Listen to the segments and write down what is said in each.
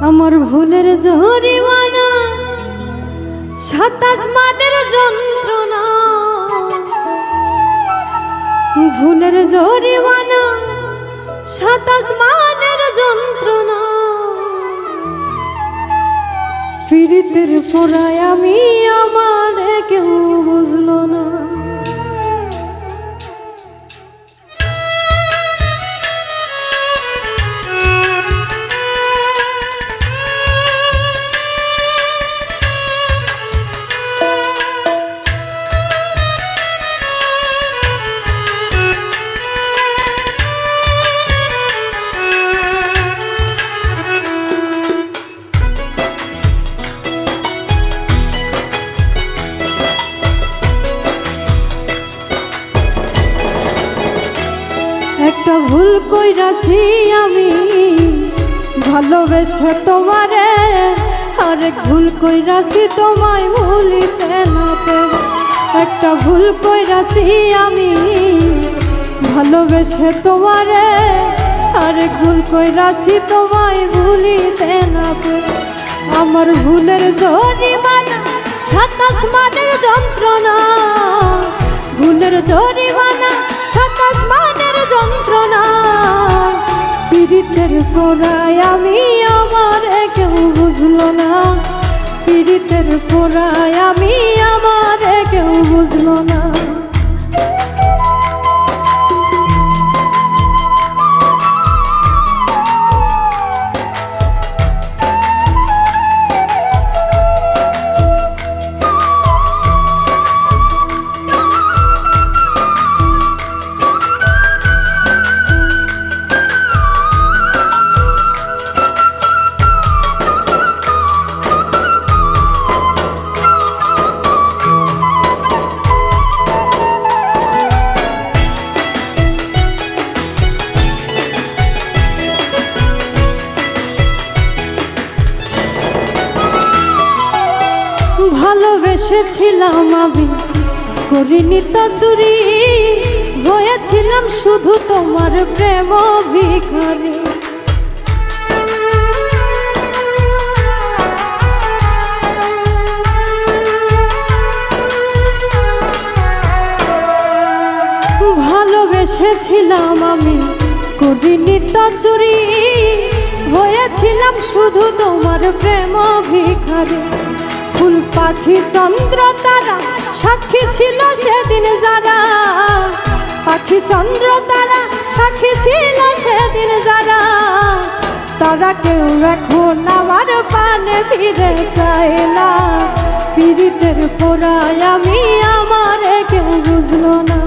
আমার ভুলের জরিমানা 27 মানের যন্ত্রণা, ভুলের জরিমানা 27 মানের যন্ত্রণা। পীড়িতের পোড়ায় আমি আমার কেউ বুঝলো না। একটা ভুল কইরাছি আমি ভালোবেসে তোমারে, আরেক ভুল কইরাছি তোমায় ভুলিতে না পেরে। একটা ভুল কইরাছি আমি ভালোবেসে তোমারে, আরেক ভুল কইরাছি তোমায় ভুলিতে না পেরে। আমার ভুলের জরিমানা 27 মানের যন্ত্রণা, ভুলের জরিমানা 27 মানের যন্ত্রণা। পীড়িতের পোড়ায় আমি আমার কেউ বুঝলো না, পীড়িতের পোড়ায় আমি আমার কেউ বুঝলো না। ভালোবেসেছিলাম আমি করিনি তো চুরি, হয়েছিলাম শুধু তোমার প্রেম ভিখারি। ভালোবেসেছিলাম আমি করিনি তো চুরি, হয়েছিলাম শুধু তোমার প্রেম ভিখারি। ফুল পাখি চন্দ্র তারা সাক্ষী ছিল সেদিন যারা, পাখি চন্দ্র তারা সাক্ষী ছিল সেদিন যারা। তারা কেউ এখন আমার পানে ফিরে চায় না, পীড়িতের পোড়ায় আমি আমার কেউ বুঝলো না।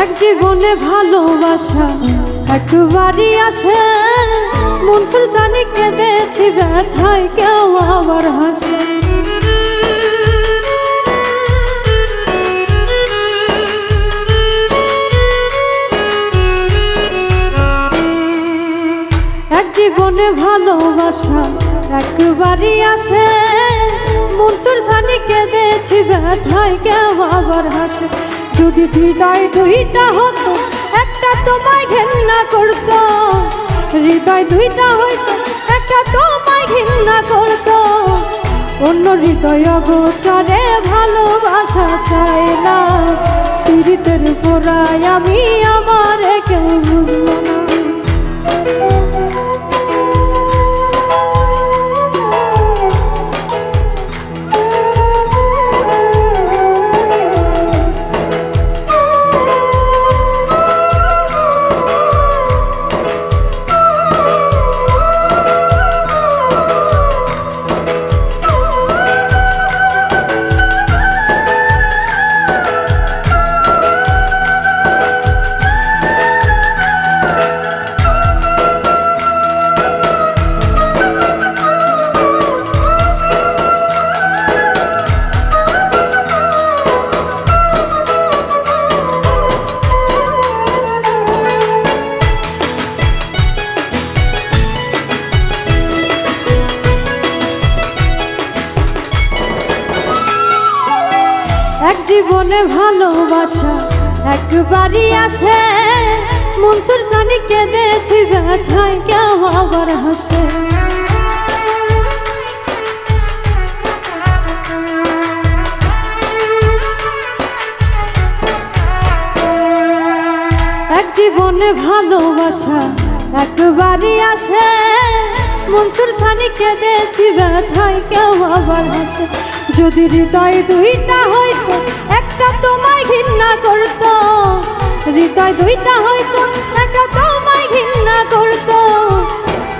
এক জীবনে ভালোবাসা একবারই আসে, মন সুলতানি কেঁদেছি ব্যথায় কেউ আবার হাসে। এক জীবনে ভালোবাসা একবারই আসে, মন সুলতানি কেঁদেছি ব্যথায় কেউ আবার হাসে। যদি হৃদয় দুইটা হতো একটা তোমায় ঘেন্না করতো, হৃদয় দুইটা হইতো একটা তোমায় ঘেন্না করতো। অন্য হৃদয় গোচরে ভালোবাসা চায় না, পীড়িতের পোড়ায় আমি আমার কেউ বুঝলো না। জীবনে ভালোবাসা একবারই আসে, মনসুর সানি কেঁদেছি ব্যথায় কেউ আবার হাসে। এক জীবনে ভালোবাসা একবারই আসে, মনসুর সানি কেঁদেছি ব্যথায় কেউ আবার হাসে। যদি হৃদয় দুইটা হইতো একটা তোমায় ঘৃণা করতো, হৃদয় দুইটা হইতো একটা তোমায় ঘৃণা করতো।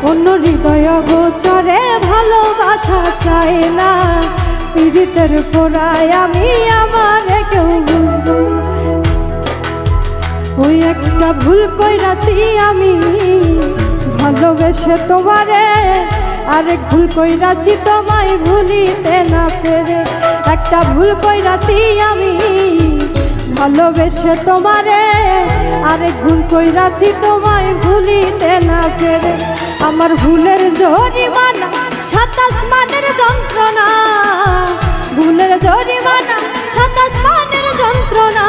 অন্য হৃদয় গোচরে ভালোবাসা চাই না, পীড়িতের পোড়ায় আমি আমার কেউ বুঝবো। ওই একটা ভুল কইরাছি আমি ভালোবেসে তোমারে, আরেক ভুল কইরাছি তোমায় ভুলিতে না পেরে। একটা ভুল কইরাছি আমি ভালোবেসে তোমারে, আরেক ভুল কইরাছি তোমায় ভুলিতে না পেরে। আমার ভুলের জরিমানা ৭ আসমানের যন্ত্রণা, ভুলের জরিমানা ৭ আসমানের যন্ত্রণা।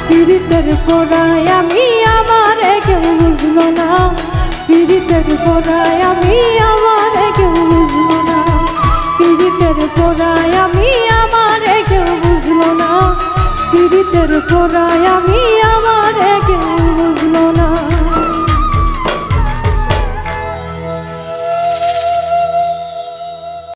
পীড়িতের পোড়ায় আমি আমার কেউ বুঝলো না, পীড়িতের পোড়ায় আমি আমার কেউ বুঝলো না, পীড়িতের পোড়ায় আমি আমার কেউ বুঝলো না, পীড়িতের পোড়ায় আমি